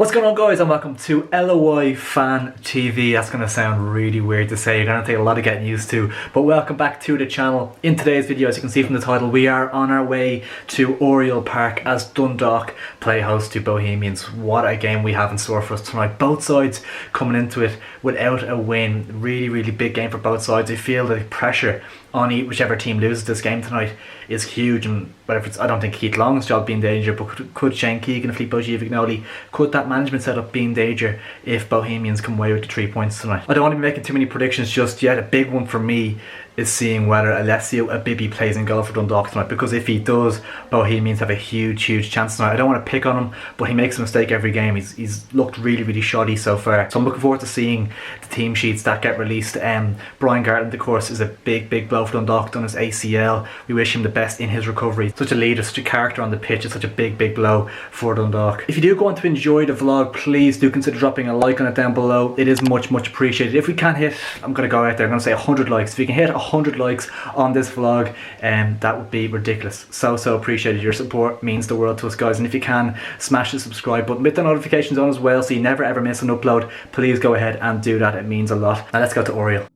What's going on, guys, and welcome to LOI Fan TV. That's going to sound really weird to say, you're going to take a lot of getting used to, but welcome back to the channel. In today's video, as you can see from the title, we are on our way to Oriel Park as Dundalk play host to Bohemians. What a game we have in store for us tonight. Both sides coming into it without a win. Really big game for both sides. I feel the pressure on whichever team loses this game tonight is huge, and whether it's, I don't think Keith Long's job be in danger, but could Shane Keegan, Filippo Giovignoli, could that management setup be in danger if Bohemians come away with the 3 points tonight? I don't want to be making too many predictions just yet. A big one for me is seeing whether Alessio Abibi plays in goal for Dundalk tonight, because if he does, Bohemians have a huge chance tonight. I don't want to pick on him, but he makes a mistake every game. He's looked really shoddy so far, so I'm looking forward to seeing the team sheets that get released. Brian Gartland, of course, is a big blow for Dundalk, done his ACL. We wish him the best in his recovery. Such a leader, such a character on the pitch. It's such a big blow for Dundalk. If you do go on to enjoy the vlog, please do consider dropping a like on it down below. It is much appreciated. If we can't hit, I'm going to go out there, I'm going to say 100 likes. If we can hit 100 likes on this vlog, that would be ridiculous. So appreciated. Your support means the world to us, guys, and if you can, smash the subscribe button with the notifications on as well, so you never ever miss an upload. Please go ahead and do that. It means a lot. Now let's go to Oriel.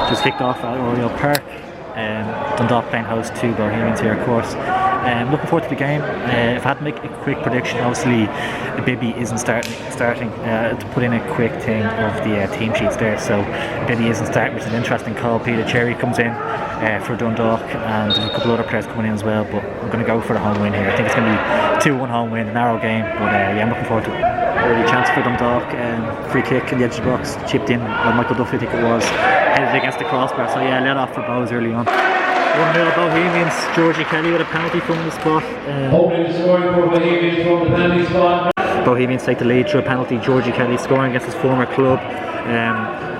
Just kicked off at Oriel Park. Dundalk playing host to Bohemians here, of course. Looking forward to the game. If I had to make a quick prediction, obviously Bibi isn't starting to put in a quick thing of the team sheets there, so Bibi isn't starting, which is an interesting call. Peter Cherry comes in for Dundalk, and there's a couple other players coming in as well, but I'm going to go for the home win here. I think it's going to be 2-1 home win, a narrow game, but yeah, I'm looking forward to it. Early chance for Dundalk, free kick in the edge of the box, chipped in by Michael Duffy, I think it was, headed against the crossbar, so yeah, let off for BOHS early on. 1-0 Bohemians. Georgie Kelly with a penalty from the spot. Scoring for Bohemians from the penalty spot. Bohemians take the lead through a penalty. Georgie Kelly scoring against his former club.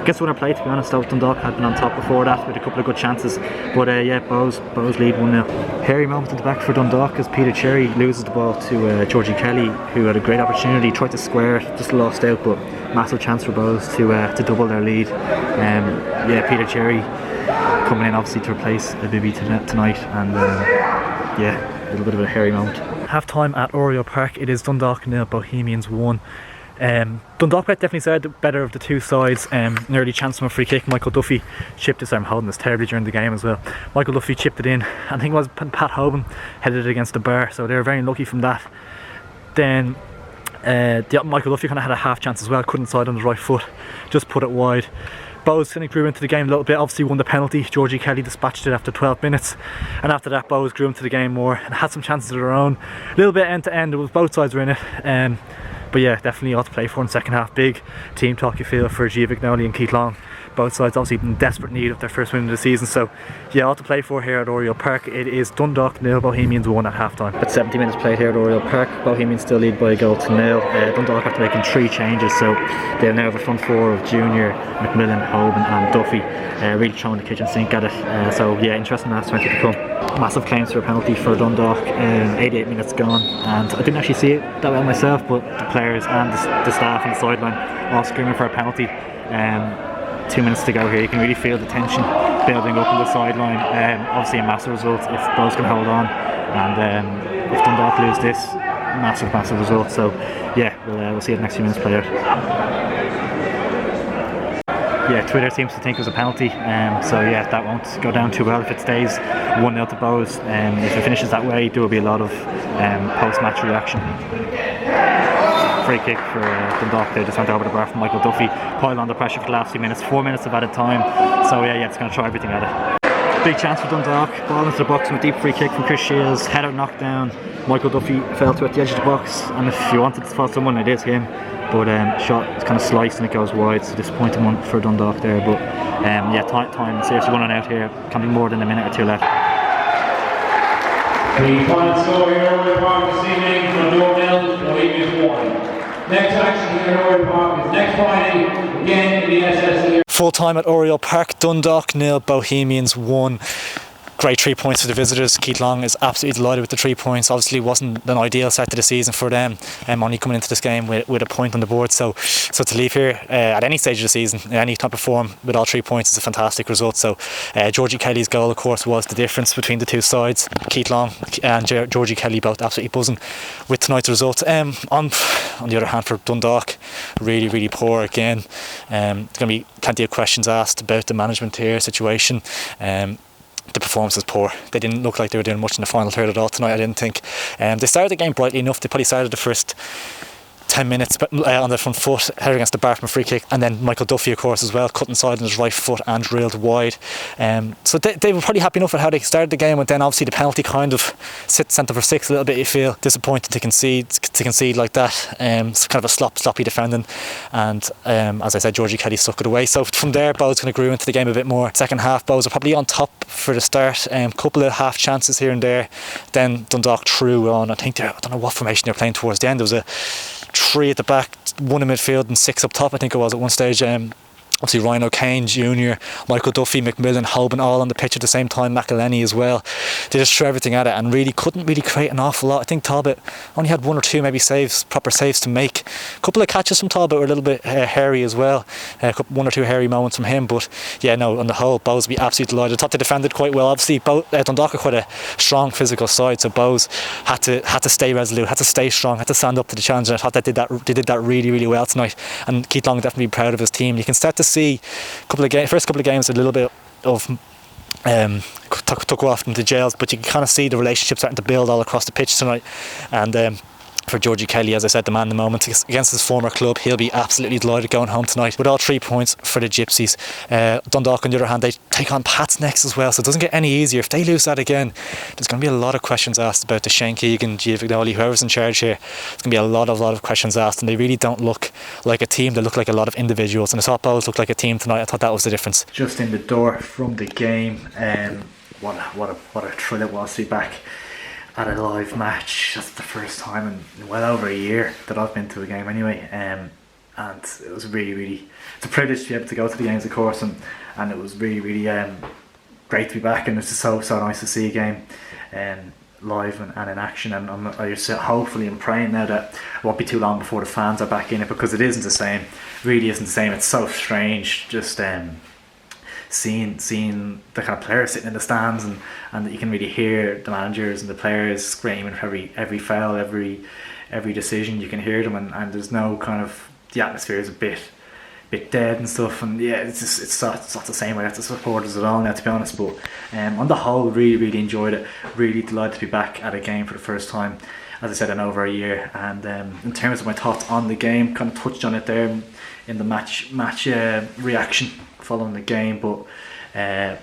Guess when I played, to be honest, though, Dundalk had been on top before that with a couple of good chances, but yeah, BOHS lead 1-0. Hairy moment at the back for Dundalk as Peter Cherry loses the ball to Georgie Kelly, who had a great opportunity, tried to square it, just lost out, but massive chance for BOHS to double their lead. Yeah, Peter Cherry coming in obviously to replace Bibi tonight, and yeah, a little bit of a hairy moment. Half time at Oriel Park. It is Dundalk 0, Bohemians 1. Dundalk definitely said the better of the two sides. An early chance from a free kick. Michael Duffy chipped this. I'm holding this terribly during the game as well. Michael Duffy chipped it in. I think it was Pat Hoban headed it against the bar, so they were very lucky from that. Then Michael Duffy kind of had a half chance as well. Couldn't side on his right foot, just put it wide. BOHS kind of grew into the game a little bit, obviously won the penalty. Georgie Kelly dispatched it after 12 minutes, and after that BOHS grew into the game more and had some chances of their own. A little bit end to end, both sides were in it, but yeah, definitely ought to play for in the second half. Big team talk you feel for Giovignoli and Keith Long. Both sides obviously in desperate need of their first win of the season, so yeah, ought to play for here at Oriel Park. It is Dundalk 0, Bohemians 1 at half time. At 70 minutes played here at Oriel Park, Bohemians still lead by a goal to 0. Dundalk after making 3 changes, so they'll now have a front 4 of Junior, McMillan, Hoban and Duffy, really throwing the kitchen sink at it. So yeah, interesting last 20 to come. Massive claims for a penalty for Dundalk. 88 minutes gone, and I didn't actually see it that well myself, but the players and the staff on the sideline all screaming for a penalty. 2 minutes to go here. You can really feel the tension building up on the sideline. Obviously a massive result if BOHS can hold on, and if Dundalk lose this, massive result. So yeah, we'll see it next few minutes play out. Yeah, Twitter seems to think it was a penalty, so yeah, that won't go down too well if it stays 1-0 to BOHS. If it finishes that way, there will be a lot of post-match reaction. Free kick for Dundalk. They just went over the bar from Michael Duffy, piled on the pressure for the last few minutes. 4 minutes of added time, so yeah, it's going to try everything at it. Big chance for Dundalk. Ball into the box with a deep free kick from Chris Shields. Header knocked down. Michael Duffy fell to at the edge of the box, and if you wanted to spot someone, it is him. But shot, it's kind of sliced and it goes wide, so disappointing one for Dundalk there. But yeah, time seriously running out here. Can be more than a minute or two left. The final score here on the park this evening from Bohemians 1. Next action here at Oriel Park is next Friday, again in the SSE. Full time at Oriel Park, Dundalk 0, Bohemians 1. Great 3 points for the visitors. Keith Long is absolutely delighted with the 3 points. Obviously wasn't an ideal start to the season for them, only coming into this game with a point on the board, so to leave here at any stage of the season, in any type of form, with all 3 points is a fantastic result. So Georgie Kelly's goal, of course, was the difference between the two sides. Keith Long and Georgie Kelly both absolutely buzzing with tonight's result. On the other hand, for Dundalk, really poor again. There's going to be plenty of questions asked about the management here situation. The performance was poor. They didn't look like they were doing much in the final third at all tonight, I didn't think. They started the game brightly enough. They probably started the first 10 minutes on their front foot, heading against the bar from a free kick, and then Michael Duffy, of course, as well, cut inside on his right foot and drilled wide. So they were probably happy enough with how they started the game, and then obviously the penalty kind of sent them for six a little bit. You feel disappointed to concede like that. It's kind of a sloppy defending, and as I said, Georgie Kelly stuck it away. So from there, Bohs kind of grew into the game a bit more. Second half, Bohs are probably on top for the start. Couple of half chances here and there. Then Dundalk threw on. I don't know what formation they were playing towards the end. There was a 3 at the back, 1 in midfield and 6 up top, I think it was at one stage. Obviously Ryan O'Kane Jr., Michael Duffy, McMillan, Hoban all on the pitch at the same time, McElhenney as well. They just threw everything at it and really couldn't create an awful lot. I think Talbot only had 1 or 2 maybe proper saves to make. A couple of catches from Talbot were a little bit hairy as well. 1 or 2 hairy moments from him, but yeah, no, on the whole, Bohs be absolutely delighted. I thought they defended quite well. Obviously Dundalk are quite a strong physical side, so Bohs had to stay resolute, had to stay strong, had to stand up to the challenge, and I thought they did that really well tonight. And Keith Long definitely proud of his team. You can start to see first couple of games a little bit of took off into jails, but you can kind of see the relationship starting to build all across the pitch tonight. And for Georgie Kelly, as I said, the man of the moment against his former club, he'll be absolutely delighted going home tonight with all 3 points for the Gypsies. Dundalk, on the other hand, they take on Pats next as well, so it doesn't get any easier. If they lose that again, there's going to be a lot of questions asked about the Shane Keegan, Giovanni, whoever's in charge here. There's going to be a lot of questions asked, and they really don't look like a team. They look like a lot of individuals, and I thought Bohs looked like a team tonight. I thought that was the difference. Just in the door from the game, what a thrill it was to be back at a live match. That's the first time in well over a year that I've been to a game anyway, and it was really it's a privilege to be able to go to the games, of course, and it was really great to be back, and it's just so nice to see a game live and in action. And I just hopefully I'm praying now that it won't be too long before the fans are back in it, because it isn't the same, really isn't the same. It's so strange just seeing the kind of players sitting in the stands, and you can really hear the managers and the players screaming for every foul, every decision. You can hear them, and there's no kind of, the atmosphere is a bit dead and stuff, and yeah, it's not the same way as the supporters at all now, to be honest. But on the whole, really enjoyed it. Really delighted to be back at a game for the first time, as I said, in over a year. And in terms of my thoughts on the game, kind of touched on it there in the match reaction following the game, but I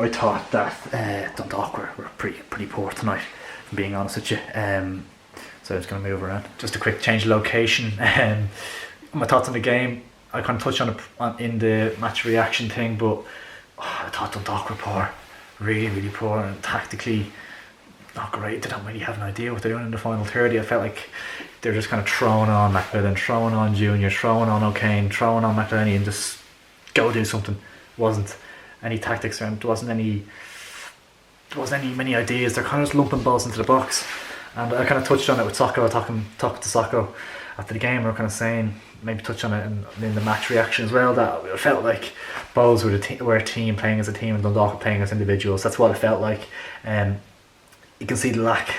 thought that Dundalk were pretty poor tonight, if I'm being honest with you. So I was going to move around. Just a quick change of location. My thoughts on the game, I kind of touched on it in the match reaction thing, but I thought Dundalk were poor, really poor, and tactically not great. They don't really have an idea what they're doing in the final 30. I felt like they're just kind of throwing on McMillan, throwing on Junior, throwing on O'Kane, throwing on McElhenney, and just go do something. Wasn't any tactics around. There wasn't any many ideas. They're kind of just lumping balls into the box. And I kind of touched on it with Socko. Talking to Socko after the game, we were kind of saying, maybe touch on it in the match reaction as well, that it felt like Bohs were a team playing as a team, and Dundalk were playing as individuals. That's what it felt like. You can see the lack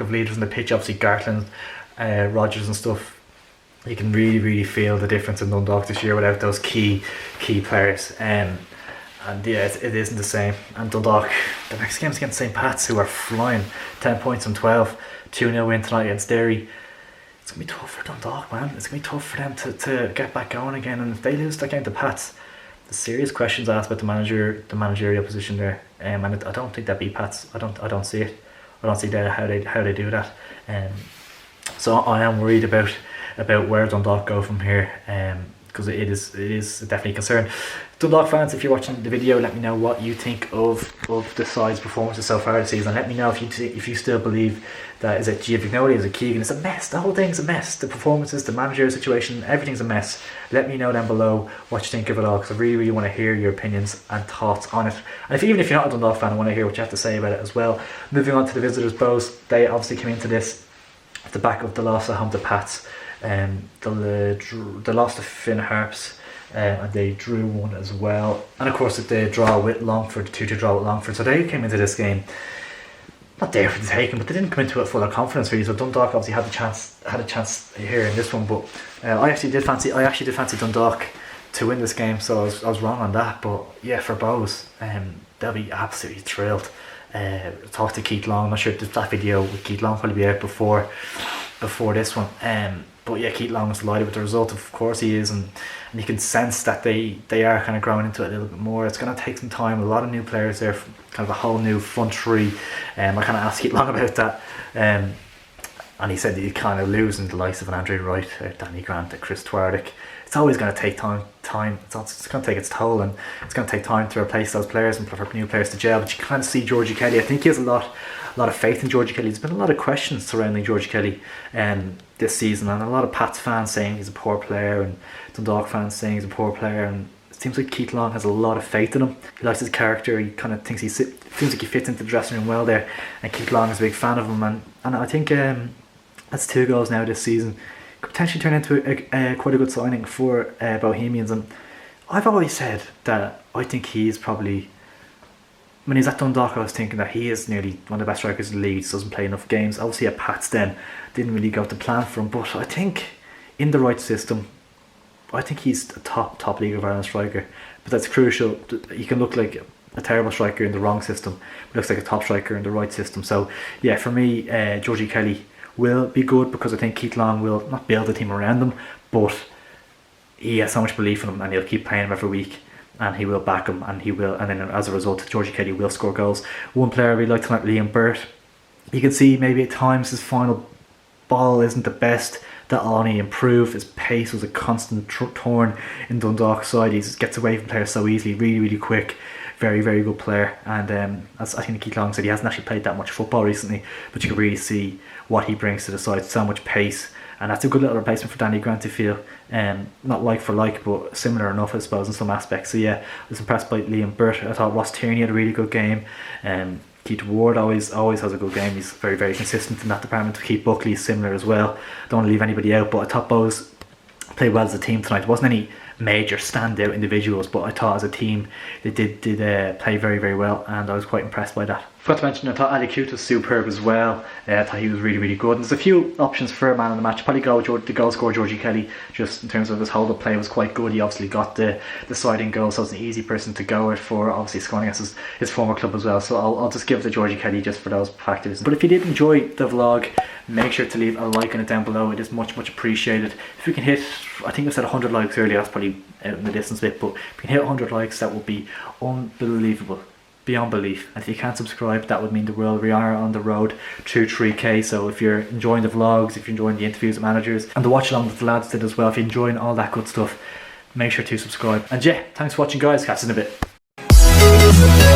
of leaders on the pitch. Obviously Gartland, Rogers and stuff. You can really feel the difference in Dundalk this year without those key players. And yeah, it isn't the same. And Dundalk, the next game's against St. Pat's, who are flying, 10 points from 12, 2-0 win tonight against Derry. It's going to be tough for Dundalk, man. It's going to be tough for them to get back going again. And if they lose that game to Pats, there's serious questions asked about the managerial position there. And I don't think that beat Pats. I don't see it. I don't see how they do that. So I am worried about where Dundalk go from here. because it is definitely a concern. Dundalk fans, if you're watching the video, let me know what you think of the side's performances so far this season. Let me know if you still believe that, is it Giovignoli, is it Keegan? It's a mess. The whole thing's a mess. The performances, the manager situation, everything's a mess. Let me know down below what you think of it all, because I really, really want to hear your opinions and thoughts on it. And even if you're not a Dundalk fan, I want to hear what you have to say about it as well. Moving on to the visitors' BOHS, they obviously came into this at the back of the loss at home to Pats. They lost to Finn Harps, and they drew one as well. And of course, the draw with Longford, 2-2 draw with Longford. So they came into this game not there for the taking, but they didn't come into it full of confidence really. So Dundalk obviously had a chance here in this one. But I actually did fancy Dundalk to win this game. So I was wrong on that. But yeah, for BOHS, they'll be absolutely thrilled. Talk to Keith Long. I'm not sure if that video with Keith Long probably be out before this one. But yeah, Keith Long was delighted with the result. Of course he is, and you can sense that they are kind of growing into it a little bit more. It's going to take some time. A lot of new players there, kind of a whole new front three. I kind of asked Keith Long about that, and he said that he's kind of losing the likes of an Andrew Wright, Danny Grant, Chris Twardick. It's always going to take time. It's going to take its toll, and it's going to take time to replace those players and for new players to gel. But you kind of see Georgie Kelly. I think he has a lot of faith in Georgie Kelly. There's been a lot of questions surrounding Georgie Kelly this season, and a lot of Pats fans saying he's a poor player, and Dundalk fans saying he's a poor player. And it seems like Keith Long has a lot of faith in him. He likes his character. He kind of thinks seems like he fits into the dressing room well there, and Keith Long is a big fan of him. And I think that's 2 goals now this season. Could potentially turn into quite a good signing for Bohemians. And I've always said that I think he is probably, when he's at Dundalk, I was thinking that he is nearly one of the best strikers in the league. He doesn't play enough games. Obviously at Pats then didn't really go to plan for him, but I think in the right system, I think he's a top League of Ireland striker. But that's crucial. He can look like a terrible striker in the wrong system, but looks like a top striker in the right system. So yeah, for me, Georgie Kelly will be good, because I think Keith Long will not build a team around him, but he has so much belief in him, and he'll keep playing him every week, and he will back him, and then as a result, Georgie Kelly will score goals. One player I really like tonight, Liam Burt. You can see maybe at times his final ball isn't the best. That'll only improve. His pace was a constant thorn in Dundalk's side. He just gets away from players so easily, really quick. Very, very good player. And as I think Keith Long said, he hasn't actually played that much football recently, but you can really see what he brings to the side. So much pace, and that's a good little replacement for Danny Grant, I feel. Not like for like, but similar enough, I suppose, in some aspects. So yeah, I was impressed by Liam Burt. I thought Ross Tierney had a really good game. Keith Ward always has a good game. He's very, very consistent in that department. Keith Buckley is similar as well. Don't want to leave anybody out, but I thought BOHS played well as a team tonight. There wasn't any major standout individuals, but I thought as a team they did play very, very well, and I was quite impressed by that. Forgot to mention, I thought Ali Coote was superb as well. I thought he was really, really good. And there's a few options for a man of the match. Probably the goal scorer Georgie Kelly, just in terms of his hold-up play, was quite good. He obviously got the sliding goal, so it's an easy person to go with for obviously scoring against his former club as well. So I'll just give it to Georgie Kelly just for those factors. But if you did enjoy the vlog, make sure to leave a like on it down below. It is much, much appreciated. If we can hit, I think I said 100 likes earlier, that's probably out in the distance a bit, but if we can hit 100 likes, that would be unbelievable. Beyond belief. And if you can't subscribe, that would mean the world. We are on the road to 3k, so if you're enjoying the vlogs, if you're enjoying the interviews with managers and the watch along that the lads did as well, if you're enjoying all that good stuff, make sure to subscribe. And yeah, thanks for watching guys, catch you in a bit.